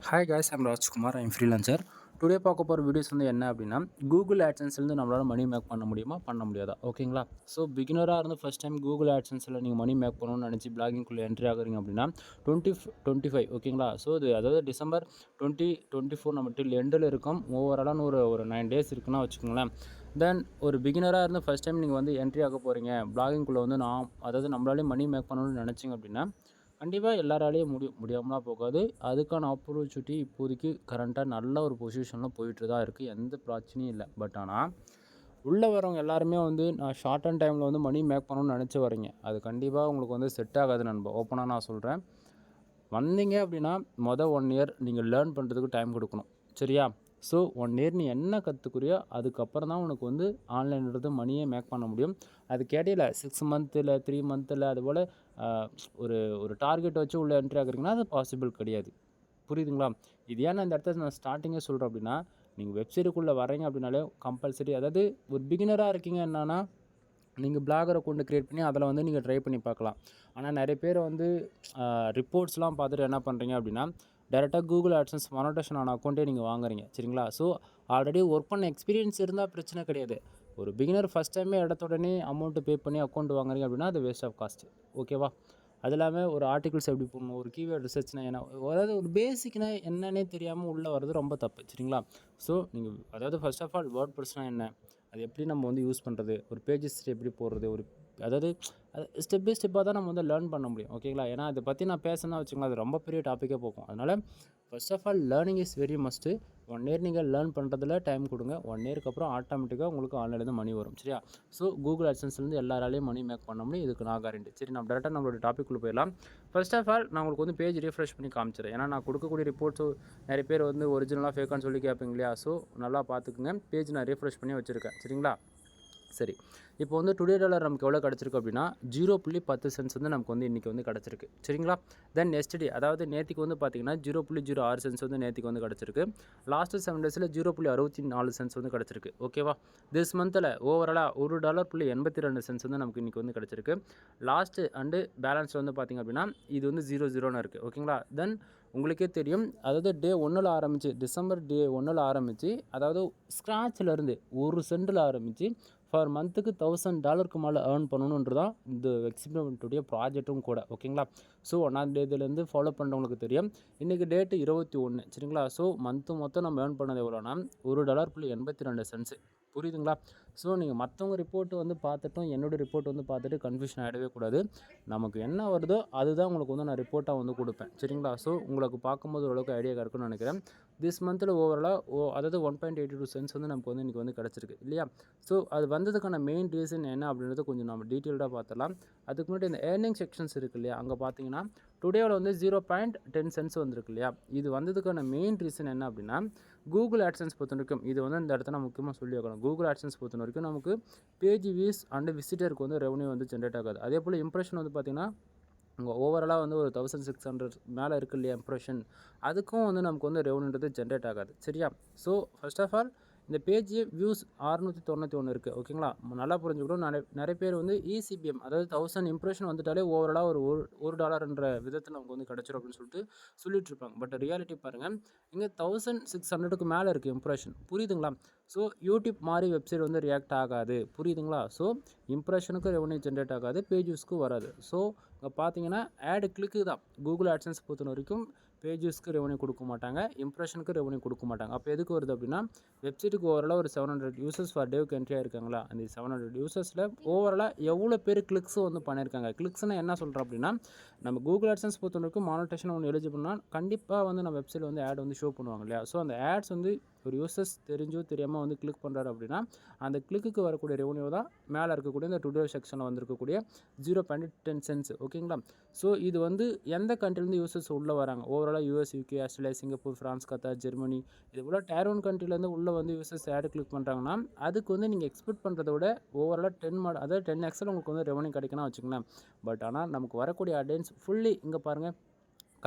Hi guys, I'm Rajkumar. I'm freelancer. Today பார்க்க போகிற videos வந்து என்ன அப்படின்னா, கூகுள் ஆட்சன்ஸ்லேருந்து நம்மளால் மணி மேக் பண்ண முடியுமா, பண்ண முடியாதா? ஓகேங்களா? ஸோ பிகினராக இருந்து ஃபஸ்ட் டைம் கூகுள் ஆட்சன்ஸில் நீங்கள் மணி மேக் பண்ணணும்னு நினச்சி பிளாகிங்குள்ளே என்ட்ரி ஆகுறீங்க அப்படின்னா 2025 ஓகேங்களா? ஸோ இது அதாவது டிசம்பர் 2024 நம்ம டில் எண்டில் இருக்கும். ஓவராலான ஒரு 9 டேஸ் இருக்குன்னா வச்சுக்கோங்களேன். தென் ஒரு பிகினராக இருந்து ஃபஸ்ட் டைம் நீங்கள் வந்து என்ட்ரி ஆக போகிறீங்க பிளாகிங்குள்ளே வந்து அதாவது நம்மளாலே மணி மேக் பண்ணணும்னு நினச்சிங்க அப்படின்னா கண்டிப்பாக எல்லாராலையும் முடியாமலாம் போகாது. அதுக்கான ஆப்பர்ச்சுனிட்டி இப்போதைக்கு கரண்ட்டாக நல்ல ஒரு பொசிஷனில் போயிட்டு தான் இருக்குது. எந்த பிரச்சனையும் இல்லை. பட் ஆனால் உள்ளே வரவங்க எல்லாருமே வந்து நான் ஷார்ட் அண்ட் டைமில் வந்து மணி மேக் பண்ணணும்னு நினச்சி வரீங்க. அது கண்டிப்பாக உங்களுக்கு வந்து செட் ஆகாது நண்பா. ஓப்பனாக நான் சொல்கிறேன். வந்தீங்க அப்படின்னா 1 இயர் நீங்கள் லேர்ன் பண்ணுறதுக்கு டைம் கொடுக்கணும். சரியா? ஸோ 1 இயர் நீ என்ன கற்றுக்குறியோ அதுக்கப்புறம் தான் உனக்கு வந்து ஆன்லைன்றது மணியே மேக் பண்ண முடியும். அதுக்கு இடையில 6 மந்த்தில் 3 மந்த்தில் அதுபோல் ஒரு ஒரு டார்கெட் வச்சு உள்ளே என்ட்ரி ஆகுறீங்கன்னா அது பாசிபிள் கிடையாது. புரியுதுங்களா? இது ஏன் நான் இந்த இடத்துல நான் ஸ்டார்டிங்கே சொல்கிறேன் அப்படின்னா, நீங்கள் வெப்சைட்டுக்குள்ளே வரீங்க அப்படின்னாலே கம்பல்சரி அதாவது ஒரு பிகினராக இருக்கீங்க என்னன்னா நீங்கள் பிளாகர் அக்கௌண்ட் க்ரியேட் பண்ணி அதில் வந்து நீங்கள் ட்ரை பண்ணி பார்க்கலாம். ஆனால் நிறைய பேர் வந்து ரிப்போர்ட்ஸ்லாம் பார்த்துட்டு என்ன பண்ணுறீங்க அப்படின்னா, டேரெக்டாக கூகுள் ஆட்சன்ஸ் மானிட்டேஷன் ஆன அக்கௌண்ட்டே நீங்கள் வாங்குறீங்க. சரிங்களா? ஸோ ஆல்ரெடி ஒர்க் பண்ண எக்ஸ்பீரியன்ஸ் இருந்தால் பிரச்சனை கிடையாது. ஒரு பிகினர் ஃபஸ்ட் டைமே உடனே அமௌண்ட்டு பே பண்ணி அக்கௌண்ட் வாங்குறீங்க அப்படின்னா அது வேஸ்ட் ஆஃப் காஸ்ட். ஓகேவா? அது இல்லாமல் ஒரு ஆர்டிகல்ஸ் எப்படி போடணும், ஒரு கீவேர்ட் ரிசர்ச்னா என்ன, அதாவது ஒரு பேசிக்னா என்னன்னே தெரியாமல் உள்ளே வர்றது ரொம்ப தப்பு. சரிங்களா? ஸோ நீங்கள் அதாவது ஃபர்ஸ்ட் ஆஃப் ஆல் வேர்ட் ப்ரெஸ்னால் என்ன, அது எப்படி நம்ம வந்து யூஸ் பண்ணுறது, ஒரு பேஜஸ் எப்படி போடுறது, அதாவது ஸ்டெப் பை ஸ்டெப்பாக தான் நம்ம வந்து லேர்ன் பண்ண முடியும். ஓகேங்களா? ஏன்னா அதை பற்றி நான் பேசணும்னா வச்சுக்கோங்களேன், அது ரொம்ப பெரிய டாப்பிக்கே போகும். அதனால் first of all learning is very must. 1 year நீங்கள் லேர்ன் பண்ணுறதுல டைம் கொடுங்க. 1 இயருக்கு அப்புறம் ஆட்டோமேட்டிக்காக உங்களுக்கு ஆன்லைன்லேருந்து மணி வரும். சரியா? ஸோ கூகுள் ஆட்சன்ஸ்லேருந்து எல்லாராலையும் மணி மேக் பண்ண முடியும். இதுக்கு நான் கேரண்டி. சரி, நம்ம டேரெக்டாக நம்மளோட டாப்பிக்குள்ளே போயிடலாம். ஃபர்ஸ்ட் ஆஃப் ஆல் நான் உங்களுக்கு வந்து பேஜ் ரீஃப்ரெஷ் பண்ணி காமிச்சிடுறேன். ஏன்னா நான் கொடுக்கக்கூடிய ரிப்போர்ட்ஸு நிறைய பேர் வந்து ஒரிஜினலாக ஃபேக்கான்னு சொல்லி கேட்பீங்க இல்லையா? ஸோ நல்லா பார்த்துக்குங்க. பேஜ் நான் ரீஃப்ரெஷ் பண்ணி வச்சுருக்கேன். சரிங்களா? சரி, இப்போ வந்து டுடே டாலர் நமக்கு எவ்வளோ கிடச்சிருக்கு அப்படின்னா 0.10 சென்ட்ஸ் வந்து நமக்கு வந்து இன்றைக்கி வந்து கிடச்சிருக்கு. சரிங்களா? தென் எஸ்டே அதாவது நேற்றுக்கு வந்து பார்த்திங்கன்னா 0.06 சென்ட்ஸ் வந்து நேற்றுக்கு வந்து கிடச்சிருக்கு. லாஸ்ட்டு 7 டேஸில் 0.64 சென்ட்ஸ் வந்து கிடச்சிருக்கு. ஓகேவா? திஸ் மந்தில் ஓவராலாக $1.82 சென்ட்ஸ் வந்து நமக்கு இன்றைக்கி வந்து கிடச்சிருக்கு. லாஸ்ட்டு அண்டு பேலன்ஸில் வந்து பார்த்திங்க அப்படின்னா இது வந்து 0 இருக்குது. ஓகேங்களா? தென் உங்களுக்கே தெரியும், அதாவது டே 1ல் ஆரம்பித்து டிசம்பர் டே 1ல் ஆரம்பித்து அதாவது ஸ்க்ராட்சிலேருந்து 1 சென்டில் ஆரம்பித்து ஃபார் மந்த்துக்கு $1000 மேலே ஏர்ன் பண்ணணுன்றதான் இந்த எக்ஸ்பெரிமெண்ட்டுடைய ப்ராஜெக்ட்டும் கூட. ஓகேங்களா? ஸோ 1ஆம் தேதியிலேருந்து ஃபாலோ பண்ணுறவங்களுக்கு தெரியும். இன்றைக்கி டேட்டு 21. சரிங்களா? ஸோ மந்த்து மொத்தம் நம்ம ஏர்ன் பண்ணது எவ்வளோனா $1.82. புரியுதுங்களா? ஸோ நீங்கள் மற்றவங்க ரிப்போர்ட்டு வந்து பார்த்துட்டும் என்னோடய ரிப்போர்ட் வந்து பார்த்துட்டு கன்ஃபியூஷன் ஆகிடவே கூடாது. நமக்கு என்ன வருதோ அதுதான் உங்களுக்கு வந்து நான் ரிப்போர்ட்டாக வந்து கொடுப்பேன். சரிங்களா? ஸோ உங்களுக்கு பார்க்கும்போது ஓரளவுக்கு ஐடியா இருக்குன்னு நினைக்கிறேன். திஸ் மந்தில் ஓவராலாக அதாவது 1.82 சென்ட்ஸ் வந்து நமக்கு வந்து இன்றைக்கி வந்து கிடச்சிருக்கு இல்லையா? ஸோ அது வந்ததுக்கான மெயின் ரீசன் என்ன அப்படின்றத கொஞ்சம் நம்ம டீட்டெயில்டாக பார்த்துடலாம். அதுக்கு முன்னாடி இந்த ஏர்னிங் செக்ஷன்ஸ் இருக்குது இல்லையா? அங்கே பார்த்தீங்கன்னா டுடேவில் வந்து 0.10 சென்ட்ஸ் வந்திருக்கு இல்லையா? இது வந்ததுக்கான மெயின் ரீசன் என்ன அப்படின்னா கூகுள் ஆட்சன்ஸ் பொறுத்த வரைக்கும் இது வந்து இந்த இடத்துல நான் முக்கியமாக சொல்லி வைக்கணும். கூகுள் ஆட்சன்ஸ் பொறுத்த வரைக்கும் நமக்கு பேஜ் வியூஸ் அண்ட் விசிட்டருக்கு வந்து ரெவன்யூ வந்து ஜென்ரேட் ஆகாது. அதே போல் இம்ப்ரெஷன் வந்து பார்த்திங்கன்னா உங்கள் ஓவராலாக வந்து ஒரு 1600 மேலே இருக்குது இல்லையா இம்ப்ரெஷன், அதுக்கும் வந்து நமக்கு வந்து ரெவன்யூன்றது ஜென்ரேட் ஆகாது. சரியா? ஸோ ஃபர்ஸ்ட் ஆஃப் ஆல் இந்த பேஜ் வியூஸ் 691 இருக்குது. ஓகேங்களா? நல்லா புரிஞ்சுக்கணும். நிறைய பேர் வந்து இசிபிஎம் அதாவது 1000 இம்ப்ரெஷன் வந்துட்டாலே ஓவராலாக $1 விதத்தில் நமக்கு வந்து கிடச்சிரும் அப்படின்னு சொல்லிட்டு இருப்பாங்க. பட் ரியாலிட்டி பாருங்கள், இங்கே 1600க்கு மேலே இருக்குது இம்ப்ரெஷன். புரியுதுங்களா? ஸோ யூடியூப் மாதிரி வெப்சைட் வந்து ரியாக்ட் ஆகாது. புரியுதுங்களா? ஸோ இம்ப்ரெஷனுக்கும் ரெவன்யூ ஜென்ரேட் ஆகாது, பேஜ் வியூஸ்க்கும் வராது. ஸோ இங்கே பார்த்தீங்கன்னா ஆடு கிளிக்கு தான். கூகுள் ஆட்சன்ஸ் பொறுத்த வரைக்கும் பேஜஸ்க்கு ரெவன்யூ கொடுக்க மாட்டாங்க, இம்ப்ரெஷனுக்கு ரெவன்யூ கொடுக்க மாட்டாங்க. அப்போ எதுக்கு வருது அப்படின்னா வெப்சைட்டுக்கு ஓவராலாக ஒரு 700 யூசர்ஸ் ஃபார் டேவுக்கு என்ட்ரி ஆயிருக்காங்களா, அந்த 700 யூசர்ஸில் ஓவராலாக எவ்வளோ பேர் கிளிக்ஸும் வந்து பண்ணியிருக்காங்க. கிளிக்ஸ்னால் என்ன சொல்கிறோம் அப்படின்னா நம்ம கூகுள் ஆட்சன்ஸ் பொறுத்த வரைக்கும் மானிட்டேஷன் ஒன்று எலிஜிபிள்னா கண்டிப்பாக வந்து நம்ம வெப்சைட்டில் வந்து ஆட் வந்து ஷோ பண்ணுவாங்க இல்லையா? ஸோ அந்த ஆட்ஸ் வந்து ஒரு யூசர்ஸ் தெரிஞ்சோ தெரியாமல் வந்து கிளிக் பண்ணுறாரு அப்படின்னா அந்த கிளிக்கு வரக்கூடிய ரெவன்யூ தான் மேலே இருக்கக்கூடிய இந்த டுடே செக்ஷனில் வந்திருக்கக்கூடிய 0.10 சென்ட்ஸ். ஓகேங்களா? ஸோ இது வந்து எந்த கண்ட்ரிலேருந்து யூசர்ஸ் உள்ளே வராங்க, ஓவராலாக US, UK, Australia, Singapore, France, Qatar, Germany, இது போல் டயர் 1 கண்ட்ரிலேருந்து உள்ளே வந்து யூசர்ஸ் ஆட் கிளிக் பண்ணுறாங்கன்னா அதுக்கு வந்து நீங்கள் எக்ஸ்பெக்ட் பண்ணுறத விட ஓவராலாக 10 அதாவது 10x உங்களுக்கு வந்து ரெவன்யூ கிடைக்கணும் வச்சுக்கோங்களேன். பட் ஆனால் நமக்கு வரக்கூடிய ஆடியன்ஸ் ஃபுல்லி இங்கே பாருங்கள்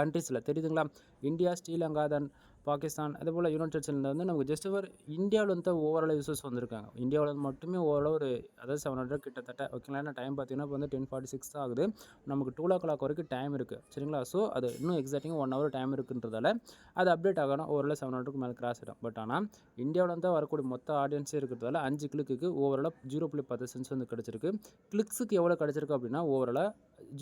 கண்ட்ரீஸில் தெரியுதுங்களா, இந்தியா, ஸ்ரீலங்கா, தென் பாகிஸ்தான், அதேபோல் யுனைடெட் ஸ்டேட்ஸில் வந்து நமக்கு ஜஸ்ட் ஒரு இந்தியாவில் வந்து ஓவரால் யூசர்ஸ் வந்திருக்காங்க. இந்தியாவில் வந்து மட்டுமே ஓவரால் ஒரு அதாவது 700 கிட்டத்தட்ட ஓகேங்களா. ஏன்னா டைம் பார்த்தீங்கன்னா இப்போ வந்து 10:46 தான் ஆகுது. நமக்கு 2:00 வரைக்கும் டைம் இருக்குது சரிங்களா. ஸோ அது இன்னும் எக்ஸாக்டிங்காக 1 ஹவர் டைம் இருக்குன்றதால அது அப்டேட் ஆகணும். ஓவரால் 700க்கு மேலே கிராஸ் ஆகிடும். பட் ஆனால் இந்தியாவில் வந்து வரக்கூடிய மொத்த ஆடியன்ஸே இருக்கிறதால 5 கிளிக்கு ஓவராலாக 0.10 சென்ஸ் வந்து கிடச்சிருக்கு. கிளிக்ஸுக்கு எவ்வளோ கிடச்சிருக்கு அப்படின்னா ஓவராலாக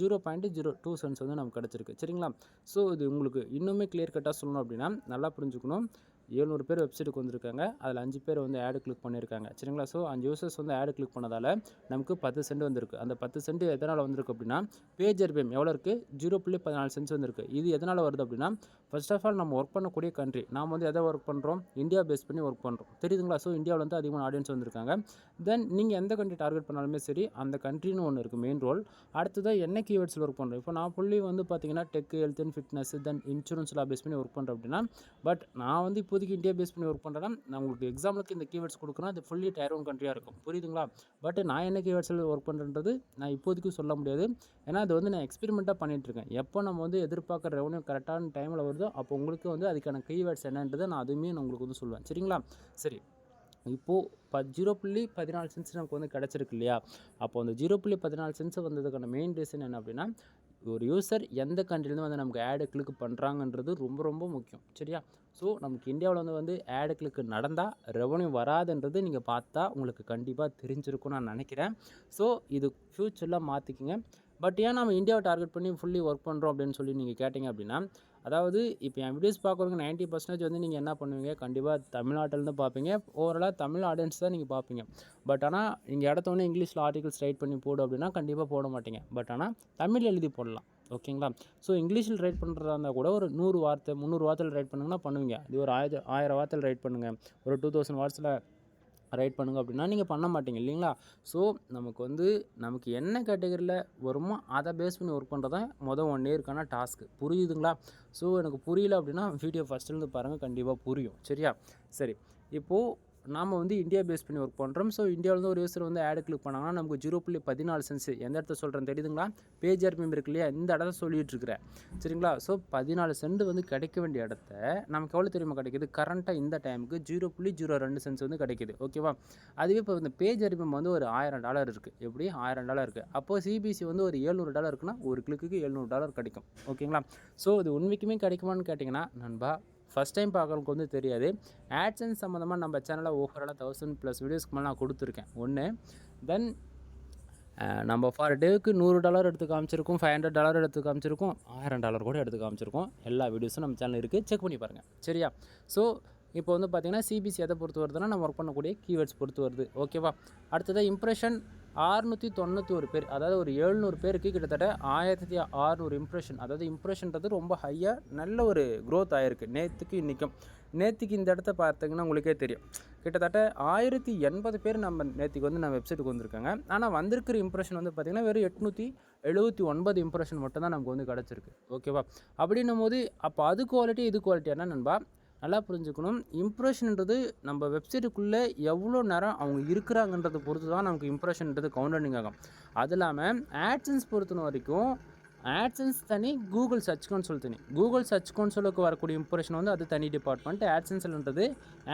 0.02 சென்ஸ் வந்து நமக்கு கிடச்சிருக்கு சரிங்களா. ஸோ இது உங்களுக்கு இன்னுமே கிளியர் கட்டாக சொல்லணும் அப்படின்னா நல்லா புரிஞ்சுக்கணும். 700 பேர் வெப்சைட்டுக்கு வந்திருக்காங்க. அதில் 5 பேர் வந்து ஆடு கிளிக் பண்ணியிருக்காங்க சரிங்களா. ஸோ 5 யூசர்ஸ் வந்து ஆடு கிளிக் பண்ணதால் நமக்கு 10 சென்ட் வந்திருக்கு. அந்த 10 சென்ட் எதனால் வந்திருக்கு அப்படின்னா பேஜ் RPM எவ்வளோ இருக்குது, 0.14 சென்ஸ் வந்திருக்கு. இது எதனால் வருது அப்படின்னா ஃபர்ஸ்ட் ஆஃப் ஆல் நம்ம ஒர்க் பண்ணக்கூடிய கண்ட்ரி, நாம் வந்து எதை ஒர்க் பண்ணுறோம், இந்தியா பேஸ் பண்ணி ஒர்க் பண்ணுறோம் தெரியுதுங்களா. ஸோ இந்தியாவில் வந்து அதிகமான ஆடியன்ஸ் வந்திருக்காங்க. தென் நீங்கள் எந்த கண்ட்ரி டார்கெட் பண்ணாலுமே சரி அந்த கண்ட்ரின்னு ஒன்று இருக்குது மெயின் ரோல். அடுத்ததான் என்ன கீவேர்ட்ஸில் ஒர்க் பண்ணுறோம். இப்போ நான் புள்ளி வந்து பார்த்தீங்கன்னா tech, health and fitness, then இன்சூரன்ஸ்லாம் பேஸ் பண்ணி ஒர்க் பண்ணுறேன் அப்படின்னா பட் நான் வந்து இப்போதைக்கு இந்தியா பேஸ் பண்ணி ஒர்க் பண்ணுறேன்னா நான் உங்களுக்கு எக்ஸாம்பிளுக்கு இந்த கீவேர்ட்ஸ் கொடுக்குறேன். அது ஃபுல்லி டயர் 1 கண்ட்ரியாக இருக்கும் புரியுதுங்களா. பட் நான் என்ன கீவேர்ட்ஸில் ஒர்க் பண்ணுறது நான் இப்போதைக்கு சொல்ல முடியாது. ஏன்னா அது வந்து நான் எக்ஸ்பெரிமெண்ட்டாக பண்ணிகிட்ருக்கேன். எப்போ நம்ம வந்து எதிர்பார்க்குற ரெவன்யூ கரெக்டான டைமில் வருதோ அப்போ உங்களுக்கு வந்து அதுக்கான கீவேர்ட்ஸ் என்னன்றதை நான் அதுவுமே நான் உங்களுக்கு வந்து சொல்லுவேன் சரிங்களா. சரி, இப்போது 0.14 சென்ஸ் நமக்கு வந்து கிடச்சிருக்கு இல்லையா. அப்போ அந்த 0.14 சென்ஸ் வந்ததுக்கான மெயின் ரீசன் என்ன அப்படின்னா ஒரு யூசர் எந்த கண்ட்ரிலேருந்து வந்து நமக்கு ஆடு கிளிக் பண்ணுறாங்கன்றது ரொம்ப ரொம்ப முக்கியம் சரியா. ஸோ நமக்கு இந்தியாவில் வந்து ஆடு கிளிக் நடந்தால் ரெவன்யூ வராதுன்றது நீங்கள் பார்த்தா உங்களுக்கு கண்டிப்பாக தெரிஞ்சிருக்கும்னு நான் நினைக்கிறேன். ஸோ இது ஃப்யூச்சரில் மாற்றிக்கிங்க. பட் ஏன் நம்ம இந்தியாவை டார்கெட் பண்ணி ஃபுல்லி ஒர்க் பண்ணுறோம் அப்படின்னு சொல்லி நீங்கள் கேட்டிங்க அப்படின்னா அதாவது இப்போ என் வீடியோஸ் பார்க்குறவங்க 90% வந்து நீங்கள் என்ன பண்ணுவீங்க, கண்டிப்பாக தமிழ்நாட்டிலேருந்து பார்ப்பீங்க. ஓவராலாக தமிழ் ஆடியன்ஸ் தான் நீங்கள் பார்ப்பீங்க. பட் ஆனால் நீங்கள் இடத்தோடனே இங்கிலீஷில் ஆர்டிகல்ஸ் ரைட் பண்ணி போடு அப்படின்னா கண்டிப்பாக போட மாட்டீங்க. பட் ஆனால் தமிழ் எழுதி போடலாம் ஓகேங்களா. ஸோ இங்கிலீஷில் ரைட் பண்ணுறதா இருந்தால் கூட ஒரு 100 வார்த்தை 300 வார்த்தையில் ரைட் பண்ணுங்கன்னா பண்ணுவீங்க. இது ஒரு 1000 வார்த்தையில் ரைட் பண்ணுங்கள், ஒரு 2000 வார்த்தையில் ரைட் பண்ணுங்க அப்படின்னா நீங்கள் பண்ண மாட்டீங்க இல்லைங்களா. ஸோ நமக்கு என்ன கேட்டகரியில் வருமோ அதை பேஸ் பண்ணி ஒர்க் பண்ணுறது தான் 1 இயருக்கான டாஸ்க்கு புரியுதுங்களா. ஸோ எனக்கு புரியல அப்படின்னா வீடியோ ஃபஸ்ட்டுலேருந்து பாருங்கள், கண்டிப்பாக புரியும் சரியா. சரி, இப்போது நாம் வந்து இந்தியா பேஸ் பண்ணி ஒர்க் பண்ணுறோம். ஸோ இந்தியாவிலேருந்து ஒரு யூசர் வந்து ஆடு கிளிக் பண்ணாங்கன்னா நமக்கு 0.14 சென்ஸ் எந்த இடத்த சொல்கிறேன் தெரியுதுங்களா. பேஜ் RPM இருக்கு இல்லையா, இந்த இடத்த சொல்லிகிட்டு இருக்கிறேன் சரிங்களா. ஸோ 14 சென்ட் வந்து கிடைக்க வேண்டிய இடத்த நமக்கு எவ்வளோ தெரியுமா கிடைக்கிது, கரண்ட்டாக இந்த டைமுக்கு 0.02 சென்ஸ் வந்து கிடைக்கிது ஓகேவா. அதுவே இப்போ இந்த பேஜ் RPM வந்து ஒரு $1000 இருக்குது. எப்படி $1000 இருக்குது. அப்போது CBC வந்து ஒரு $700 இருக்குன்னா ஒரு கிளிக்கு $700 கிடைக்கும் ஓகேங்களா. ஸோ இது உண்மைக்குமே கிடைக்குமான்னு கேட்டிங்கன்னா நண்பா ஃபஸ்ட் டைம் பார்க்குறவங்களுக்கு வந்து தெரியாது. ஆட்சன்ஸ் சம்மந்தமாக நம்ம சேனலில் ஓவராலாக 1000+ வீடியோஸ்க்கு மேலே நான் கொடுத்துருக்கேன் ஒன்று. தென் நம்ம ஃபார் டேவுக்கு $100 எடுத்து காமிச்சிருக்கோம், $500 எடுத்து காமிச்சிருக்கோம், $1000 கூட எடுத்து காமிச்சிருக்கோம். எல்லா வீடியோஸும் நம்ம சேனல் இருக்குது, செக் பண்ணி பாருங்கள் சரியா. ஸோ இப்போ வந்து பார்த்திங்கன்னா CBC எதை பொறுத்து வருதுன்னா நம்ம ஒர்க் பண்ணக்கூடிய கீவேர்ட்ஸ் பொறுத்து வருது ஓகேவா. அடுத்ததாக இம்ப்ரெஷன் 691 பேர், அதாவது ஒரு 700 பேருக்கு கிட்டத்தட்ட 1600 இம்ப்ரெஷன். அதாவது இம்ப்ரெஷன்றது ரொம்ப ஹையாக நல்ல ஒரு க்ரோத் ஆகிருக்கு நேற்றுக்கு இன்றைக்கும். நேற்றுக்கு இந்த இடத்த பார்த்தீங்கன்னா உங்களுக்கே தெரியும், கிட்டத்தட்ட 1080 பேர் நம்ம நேற்றுக்கு வந்து நம்ம வெப்சைட்டுக்கு வந்திருக்காங்க. ஆனால் வந்திருக்கிற இம்ப்ரெஷன் வந்து பார்த்திங்கன்னா வெறும் 879 இம்ப்ரெஷன் மட்டும் தான் நமக்கு வந்து கிடச்சிருக்கு ஓகேவா. அப்படின்னும் போது அப்போ அது குவாலிட்டி இது குவாலிட்டி என்ன நண்பா நல்லா புரிஞ்சுக்கணும். இம்ப்ரெஷன்ன்றது நம்ம வெப்சைட்டுக்குள்ளே எவ்வளோ நேரம் அவங்க இருக்கிறாங்கன்றதை பொறுத்து தான் நமக்கு இம்ப்ரெஷன்ன்றது கவுண்டரிங் ஆகும். அது இல்லாமல் ஆட்சன்ஸ் பொறுத்த வரைக்கும் ஆட்சன்ஸ் தனி, கூகுள் சர்ச் கன்சோல் தனி. கூகுள் சர்ச் கன்சோலுக்கு வரக்கூடிய இம்ப்ரெஷன் வந்து அது தனி டிபார்ட்மெண்ட்.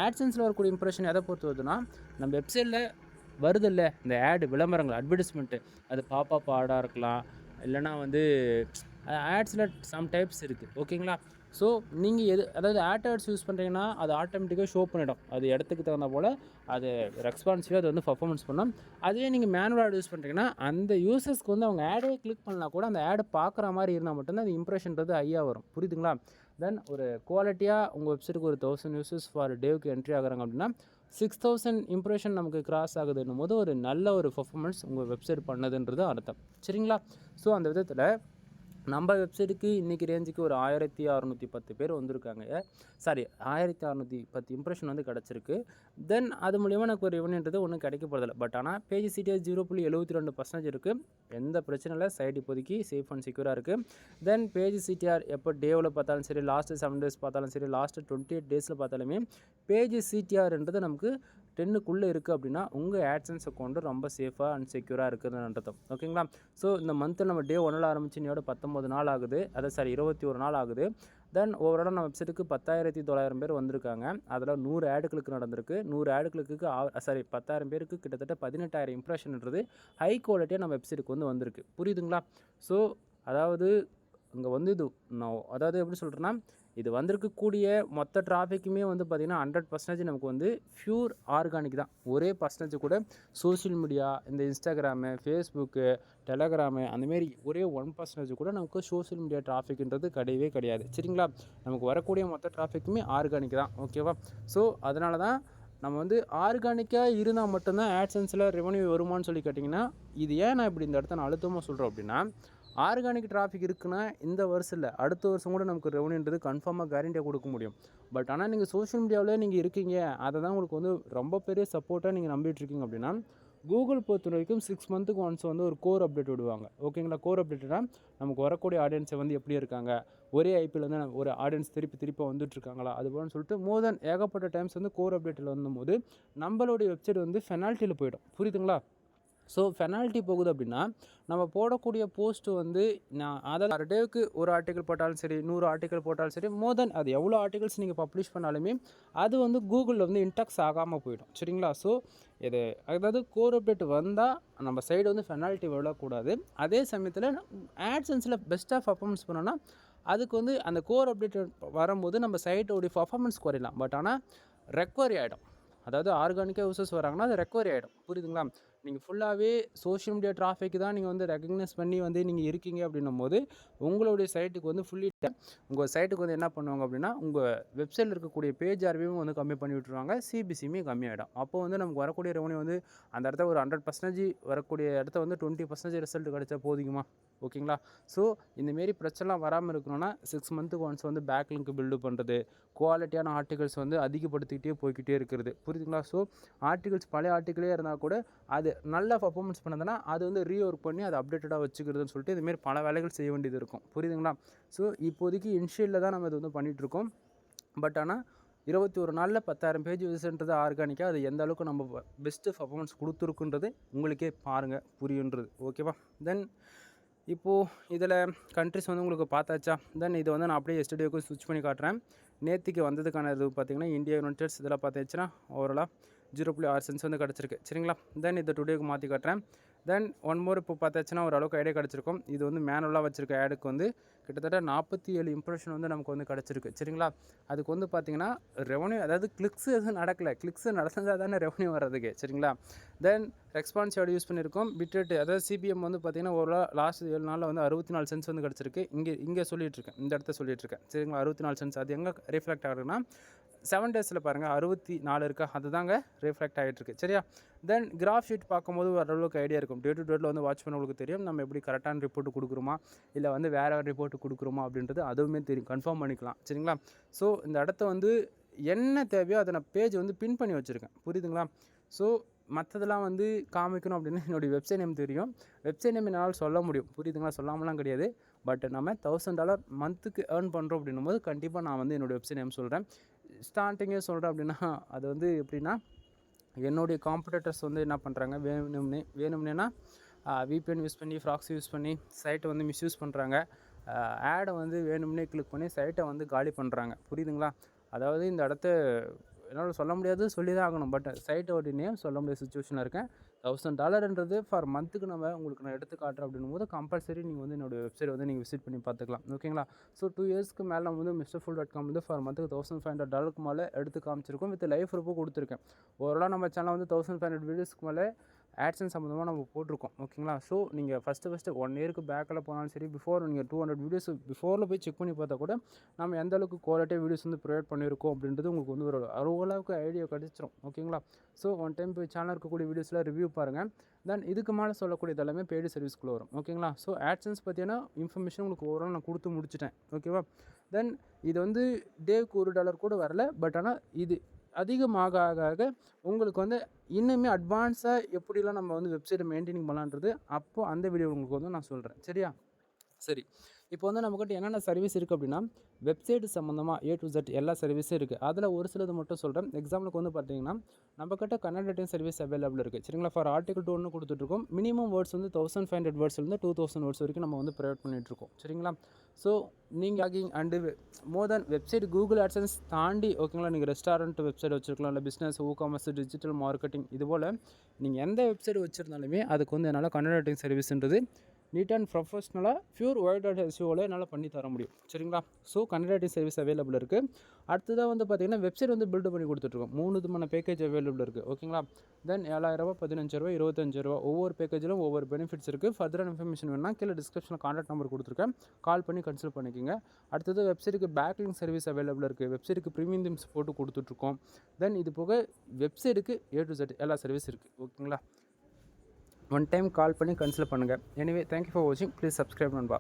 ஆட்சன்ஸில் வரக்கூடிய இம்ப்ரெஷன் எதை பொறுத்து வருதுன்னா நம்ம வெப்சைட்டில் வருது இல்லை இந்த ஆடு விளம்பரங்கள் அட்வர்டைஸ்மெண்ட்டு, அது பாப்பா ஆடாக இருக்கலாம், இல்லைனா வந்து ஆட்ஸில் சம் டைப்ஸ் இருக்குது ஓகேங்களா. ஸோ நீங்கள் அதாவது ஆட்ஸ் யூஸ் பண்ணுறீங்கன்னா அது ஆட்டோமேட்டிக்காக ஷோ பண்ணிடும். அது இடத்துக்கு தகுந்த போல் அது ரெஸ்பான்சிவாக அது வந்து பர்ஃபார்மன்ஸ் பண்ணும். அதுவே நீங்கள் மேனுவல் ஆட் யூஸ் பண்ணுறீங்கன்னா அந்த யூசர்ஸ்க்கு வந்து அவங்க ஆடே கிளிக் பண்ணால் கூட அந்த ஆடு பார்க்குற மாதிரி இருந்தால் மட்டும்தான் அந்த இம்ப்ரெஷன்றது ஹையாக வரும் புரியுதுங்களா. தென் ஒரு குவாலிட்டியாக உங்கள் வெப்சைட்டுக்கு ஒரு 1000 யூசர்ஸ் ஃபார் டேவுக்கு என்ட்ரி ஆகுறாங்க அப்படின்னா 6000 இம்ப்ரெஷன் நமக்கு கிராஸ் ஆகுதுன்னும் போது ஒரு நல்ல ஒரு பர்ஃபார்மன்ஸ் உங்கள் வெப்சைட் பண்ணதுன்றது அர்த்தம் சரிங்களா. ஸோ அந்த விதத்தில் நம்ம வெப்சைட்டுக்கு இன்றைக்கி ரேஞ்சுக்கு ஒரு 1610 பேர் வந்திருக்காங்க. 1610 இம்ப்ரெஷன் வந்து கிடச்சிருக்கு. தென் அது மூலிமா எனக்கு ஒரு ரெவன்யூன்றது ஒன்றும் கிடைக்க போகிறதில்ல. பட் ஆனால் பேஜ் CTR 0.72% இருக்குது. எந்த பிரச்சனை இல்லை, சைட் இப்போதைக்கு சேஃப் அண்ட் செக்யூராக இருக்குது. தென் பேஜ் CTR எப்போ டேவில் பார்த்தாலும் சரி, லாஸ்ட்டு 7 days பார்த்தாலும் சரி, லாஸ்ட்டு 28 days பார்த்தாலுமே பேஜ் CTRன்றது நமக்கு 10க்குள்ளே இருக்குது அப்படின்னா உங்கள் AdSense அக்கௌண்ட்டு ரொம்ப சேஃபாக அண்ட் செக்யூராக இருக்குதுன்னு அர்த்தம். ஓகேங்களா? ஸோ இந்த மந்த்து நம்ம டே 1ல் ஆரம்பிச்சு இன்னையோட 19 நாள் ஆகுது. 21 நாள் ஆகுது. தென் ஓவராலாக நம்ம வெப்சைட்டுக்கு 10,900 பேர் வந்திருக்காங்க. அதில் 100 ஆட் கிளிக் நடந்திருக்கு. 100 ஆட் கிளிக்கு 10,000 பேருக்கு கிட்டத்தட்ட 18,000 இம்ப்ரெஷன்ன்றது ஹை குவாலிட்டியாக நம்ம வெப்சைட்டுக்கு வந்து வந்திருக்கு. புரியுதுங்களா? ஸோ அதாவது இங்கே வந்து இது நான் அதாவது எப்படி சொல்கிறேன்னா, இது வந்திருக்கக்கூடிய மொத்த டிராஃபிக்குமே வந்து பார்த்திங்கன்னா 100% நமக்கு வந்து ப்யூர் ஆர்கானிக் தான். ஒரே பர்சன்டேஜ் கூட சோஷியல் மீடியா, இந்த இன்ஸ்டாகிராமு, ஃபேஸ்புக்கு, டெலகிராமு அந்தமாரி ஒரே 1% கூட நமக்கு சோஷியல் மீடியா டிராஃபிக்ன்றது கிடையவே கிடையாது. சரிங்களா? நமக்கு வரக்கூடிய மொத்த டிராஃபிக்குமே ஆர்கானிக் தான். ஓகேவா? ஸோ அதனால தான் நம்ம வந்து ஆர்கானிக்காக இருந்தால் மட்டும்தான் AdSenseல ரெவன்யூ வருமானு சொல்லி கேட்டிங்கன்னா, இது ஏன் நான் இப்படி இந்த இடத்த நான் அழுத்தமாக சொல்கிறேன் அப்படின்னா, ஆர்கானிக் டிராஃபிக் இருக்குன்னா இந்த வருஷம் இல்லை, அடுத்த வருஷம் கூட நமக்கு ரெவன்யூன்றது கன்ஃபார்மாக கேரண்டியாக கொடுக்க முடியும். பட் ஆனால் நீங்கள் சோஷியல் மீடியாவிலே நீங்கள் இருக்கீங்க, அதை தான் உங்களுக்கு வந்து ரொம்ப பெரிய சப்போர்ட்டாக நீங்கள் நம்பிட்டுருக்கீங்க அப்படின்னா, கூகுள் பொறுத்த வரைக்கும் 6 மந்த்துக்கு ஒன்ஸ் வந்து ஒரு கோர் அப்டேட் விடுவாங்க. ஓகேங்களா? கோர் அப்டேட்னா நமக்கு வரக்கூடிய ஆடியன்ஸை வந்து எப்படி இருக்காங்க, ஒரே ஐபியில் வந்து ஒரு ஆடியன்ஸ் திருப்பி வந்துட்டுருக்காங்களா, அது போலன்னு சொல்லிட்டு மோர் தென் ஏகப்பட்ட டைம்ஸ் வந்து கோர் அப்டேட்டில் வந்தபோது நம்மளுடைய வெப்சைட் வந்து பெனால்ட்டியில் போயிடும். புரியுதுங்களா? ஸோ பெனால்ட்டி போகுது அப்படின்னா நம்ம போடக்கூடிய போஸ்ட்டு வந்து நான் அதில் ஒரு டேவுக்கு ஒரு ஆர்டிக்கல் போட்டாலும் சரி, 100 ஆர்டிக்கல் போட்டாலும் சரி, மோர் தென் அது எவ்வளோ ஆர்டிகல்ஸ் நீங்கள் பப்ளிஷ் பண்ணாலுமே அது வந்து கூகுளில் வந்து இன்டெக்ஸ் ஆகாமல் போயிடும். சரிங்களா? ஸோ இது அதாவது கோர் அப்டேட் வந்தால் நம்ம சைடு வந்து பெனால்ட்டி விடக்கூடாது. அதே சமயத்தில் AdSenseல பெஸ்ட்டாக பர்ஃபார்மன்ஸ் பண்ணோன்னா அதுக்கு வந்து அந்த கோர் அப்டேட் வரும்போது நம்ம சைட்டோடைய பர்ஃபார்மன்ஸ் குறையலாம். பட் ஆனால் ரெக்கவரி ஆகிடும். அதாவது ஆர்கானிக்காக யூசர்ஸ் வராங்கன்னா அது ரெக்கவரி ஆகிடும். புரியுதுங்களா? நீங்கள் ஃபுல்லாகவே சோஷியல் மீடியா டிராஃபிக் தான் நீங்கள் வந்து ரெகக்னைஸ் பண்ணி வந்து நீங்கள் இருக்கீங்க அப்படின்னும் போது உங்களுடைய சைட்டுக்கு வந்து ஃபுல்லி உங்கள் சைட்டுக்கு வந்து என்ன பண்ணுவாங்க அப்படின்னா, உங்கள் வெப்சைட்டில் இருக்கக்கூடிய பேஜ் ஆர்வியும் வந்து கம்மி பண்ணி விட்டுருவாங்க, சிபிசியுமே கம்மியாகிடும். அப்போ வந்து நமக்கு வரக்கூடிய ரெவன்யூ வந்து அந்த இடத்த ஒரு 100% வரக்கூடிய இடத்த வந்து 20% ரிசல்ட் கிடைச்சா போதுமா? ஓகேங்களா? ஸோ இந்தமாரி பிரச்சனைலாம் வராமல் இருக்கணும்னா 6 மந்த்துக்கு ஒன்ஸ் வந்து பேக் லிங்க் பில்டு பண்ணுறது, குவாலிட்டியான ஆர்டிகல்ஸ் வந்து அதிகப்படுத்திக்கிட்டே போய்கிட்டே இருக்கிறது. புரியுதுங்களா? ஸோ ஆர்டிகல்ஸ் பழைய ஆர்டிக்கலே இருந்தால் கூட அது நல்லா பர்ஃபார்மன்ஸ் பண்ணதுன்னா அது வந்து ரீஒர்க் பண்ணி அதை அப்டேட்டடாக வச்சுக்கிறதுன்னு சொல்லிட்டு இதுமாரி பல வேலைகள் செய்ய வேண்டியது இருக்கும். புரியுதுங்களா? ஸோ இப்போதைக்கு இனிஷியலில் தான் நம்ம இது வந்து பண்ணிகிட்ருக்கோம். பட் ஆனால் 21 நாளில் 10,000 பேஜ் யூஸ்ன்றது ஆர்கானிக்காக அது எந்த அளவுக்கு நம்ம பெஸ்ட்டு பர்ஃபார்மன்ஸ் கொடுத்துருக்குன்றது உங்களுக்கே பாருங்கள், புரியுன்றது. ஓகேவா? தென் இப்போது இதில் கண்ட்ரிஸ் வந்து உங்களுக்கு பார்த்தாச்சா? தென் இதை வந்து நான் அப்படியே எஸ்டடியோக்கு ஸ்விட்ச் பண்ணி காட்டுறேன். நேற்றுக்கு வந்ததுக்கான இது பார்த்திங்கன்னா இந்தியா, யுனைடெட் ஸ்டேட்ஸ் இதெல்லாம் பார்த்துச்சுன்னா ஓவராலாக 0.6 சென்ஸ் வந்து கிடச்சிருக்கு. சரிங்களா? தென் இதை டுடேக்கு மாற்றி காட்டுறேன். தென் ஒன் மோர் இப்போ பார்த்தாச்சுன்னா ஓரளவுக்கு ஐடியா கிடச்சிருக்கும். இது வந்து மேனுவலாக வச்சுருக்க ஆடுக்கு வந்து கிட்டத்தட்ட 47 இம்ப்ரெஷன் வந்து நமக்கு வந்து கிடச்சிருக்கு. சரிங்களா? அதுக்கு வந்து பார்த்திங்கன்னா ரெவன்யூ அதாவது கிளிக்ஸ் எதுவும் நடக்கலை, கிளிக்ஸ் நடந்தால் தானே ரெவன்யூ வர்றதுக்கு. சரிங்களா? தென் ரெஸ்பான்ஸ் ஆட் யூஸ் பண்ணியிருக்கோம். பிட்ரேட் அதாவது சிபிஎம் வந்து பார்த்திங்கன்னா ஒரு லாஸ்ட் 7 நாளில் வந்து 64 சென்ஸ் வந்து கிடச்சிருக்கு. இங்கே சொல்லிகிட்ருக்கேன், இந்த இடத்த சொல்லிகிட்ருக்கேன். சரிங்களா? 64 சென்ஸ் அது எங்கே ரிஃப்ளெக்ட் ஆகுதுன்னா 7 டேஸில் பாருங்கள் 64 இருக்கா, அதுதாங்க ரிஃப்ளெக்ட் ஆகிட்டுருக்கு. சரியா? தென் கிராஃப் ஷீட் பார்க்கும்போது ஓரளவுக்கு ஐடியா இருக்கும். டே டு டேட்டில் வந்து வாட்ச் பண்ணவங்களுக்கு தெரியும் நம்ம எப்படி கரெக்டான ரிப்போர்ட் கொடுக்குறோமா இல்லை வந்து வேறு ரிப்போர்ட் கொடுக்குறோமா அப்படின்றது அதுவுமே தெரியும், கன்ஃபார்ம் பண்ணிக்கலாம். சரிங்களா? ஸோ இந்த இடத்த வந்து என்ன தேவையோ அதை நான் பேஜ் வந்து பின் பண்ணி வச்சுருக்கேன். புரியுதுங்களா? ஸோ மற்றதெல்லாம் வந்து காமிக்கணும் அப்படின்னா என்னுடைய வெப்சைட் நேம் தெரியும், வெப்சைட் நேம் என்னால் சொல்ல முடியும். புரியுதுங்களா? சொல்லாமலாம் கிடையாது. பட் நம்ம $1,000 மந்த்துக்கு ஏர்ன் பண்ணுறோம் அப்படின்னும் போது கண்டிப்பாக நான் வந்து என்னோடய வெப்சைட் நேம் சொல்கிறேன். ஸ்டார்டிங்கே சொல்கிறேன் அப்படின்னா அது வந்து எப்படின்னா, என்னுடைய காம்படிட்டர்ஸ் வந்து என்ன பண்ணுறாங்க, வேணும்னேனா விபிஎன் யூஸ் பண்ணி, ப்ராக்ஸி யூஸ் பண்ணி சைட்டை வந்து மிஸ்யூஸ் பண்ணுறாங்க. ஆடை வந்து வேணும்னே கிளிக் பண்ணி சைட்டை வந்து காலி பண்ணுறாங்க. புரியுதுங்களா? அதாவது இந்த இடத்த என்னால் சொல்ல முடியாது, சொல்லி தான் ஆகணும். பட் சைட்டோடைய நேம் சொல்ல முடியாத சுச்சுவேஷனில் இருக்கேன். $1,000 ஃபார் மந்த்துக்கு உங்களுக்கு நான் எடுத்து காட்டுறேன் அப்படின்னும் போது கம்பல்சரி நீங்கள் வந்து என்னோடய வெப்சைட் வந்து நீங்கள் விசிட் பண்ணி பார்த்துக்கலாம். ஓகேங்களா? ஸோ 2 இயர்ஸ்க்கு மேலே நம்ம வந்து MrFool.com வந்து ஃபார் மந்த்துக்கு $1,500 மேலே எடுத்து காமிச்சிருக்கோம். வித் லைஃப் ரிப்போ கொடுத்துருக்கேன். ஓவராலாக நம்ம சேனல் வந்து 1,500 வீடியோஸ்க்கு மேலே AdSense சம்மந்தமாக நம்ம போட்டிருக்கோம். ஓகேங்களா? ஸோ நீங்கள் ஃபஸ்ட்டு 1 இயருக்கு பேக்கில் போனாலும் சரி, பிஃபோர் நீங்கள் 200 வீடியோஸ் பிஃபோரில் போய் செக் பண்ணி பார்த்தா கூட நம்ம எந்த அளவுக்கு குவாலிட்டியாக வீடியோஸ் வந்து ப்ரொவைட் பண்ணியிருக்கோம் அப்படின்றது உங்களுக்கு வந்து ஒரு அளவுக்கு ஐடியா கிடச்சிரும். ஓகேங்களா? ஸோ ஒன் டைம் போய் சேனல் இருக்கக்கூடிய வீடியோஸில் ரிவ்யூ பாருங்கள். தென் இதுக்கு மேலே சொல்லக்கூடியது எல்லாமே பெய்டு சர்வீஸ்க்குள்ளே வரும். ஓகேங்களா? ஸோ AdSense பற்றியான இன்ஃபர்மேஷன் உங்களுக்கு ஓவரால் நான் கொடுத்து முடிச்சிட்டேன். ஓகேவா? தென் இது வந்து டேவுக்கு $1 கூட வரல. பட் ஆனால் இது அதிகமாக ஆக உங்களுக்கு வந்து இன்னுமே அட்வான்ஸாக எப்படிலாம் நம்ம வந்து வெப்சைட்டை மெயின்டைனிங் பண்ணலான்றது அப்போது அந்த வீடியோ உங்களுக்கு வந்து நான் சொல்கிறேன். சரியா? சரி, இப்போ வந்து நம்மக்கிட்ட என்னென்ன சர்வீஸ் இருக்குது அப்படின்னா, வெப்சைட் சம்மந்தமாக A to Z எல்லா சர்வீஸும் இருக்குது. அதில் ஒரு சிலது மட்டும் சொல்கிறேன். எக்ஸாம்பிளுக்கு வந்து பார்த்தீங்கன்னா, நம்மக்கிட்ட கன்னட ரைட்டிங் சர்வீஸ் அவைலபிள் இருக்குது. சரிங்களா? ஃபார் ஆர்டிகல் 2 ஒன்று கொடுத்துட்ருக்கோம். மினிமம் வேர்ட்ஸ் வந்து 1500 வேர்ட்ஸ்லேருந்து 2000 வேர்ட்ஸ் வரைக்கும் நம்ம வந்து ப்ரொவைட் பண்ணிகிட்ருக்கோம். சரிங்களா? ஸோ நீங்கள் logging and more than website Google AdSense தாண்டி ஓகேங்களா, நீங்கள் ரெஸ்டாரண்ட் வெப்சைட் வச்சுருக்கலாம், இல்லை பிஸ்னஸ், காமர்ஸ், டிஜிட்டல் மார்க்கெட்டிங் இது போல் நீங்கள் எந்த வெப்சைட் வச்சுருந்தாலுமே அதுக்கு வந்து என்னால் கன்னட ரைட்டிங் சர்வீஸ்ன்றது நீட் அண்ட் ப்ரொஃபஷ்னலாக பியூர் வேர்ல்ட் டாட் எஸ்இஓவில் என்னால் பண்ணி தர முடியும். சரிங்களா? So Kannada writing service available இருக்குது. அடுத்ததாக வந்து பார்த்திங்கன்னா வெப்சைட் வந்து பில்டு பண்ணி கொடுத்துட்ருக்கோம். 3 விதமான பேக்கேஜ் அவைலபிள் இருக்குது. ஓகேங்களா? தென் 7000, 15,000, 25,000 ஒவ்வொரு பேக்கேஜிலும் ஒவ்வொரு பெனிஃபிட்ஸ் இருக்குது. ஃபர்தரான இன்ஃபர்மேஷன் வேணும்னா கீழே டிஸ்கிரிப்ஷனில் கான்டாக்ட் நம்பர் கொடுத்துருக்கேன், கால் பண்ணி கன்சல்ட் பண்ணிக்கோங்க. அடுத்தது வெப்சைட்டுக்கு பேக்லிங்க் சர்வீஸ் அவைலபிள் இருக்குது. வெப்சைட்டுக்கு ப்ரீமியம் தீம்ஸ் போட்டு கொடுத்துட்ருக்கோம். தென் இது போக வெப்சைட்டுக்கு A to Z எல்லா சர்வீஸ் இருக்குது. ஓகேங்களா? ஒன் டைம் கால் பண்ணி கன்சல்ட் பண்ணுங்கள். எனிவே தேங்க்யூ ஃபார் வாட்சிங். ப்ளீஸ் சப்ஸ்கிரைப் நண்பா.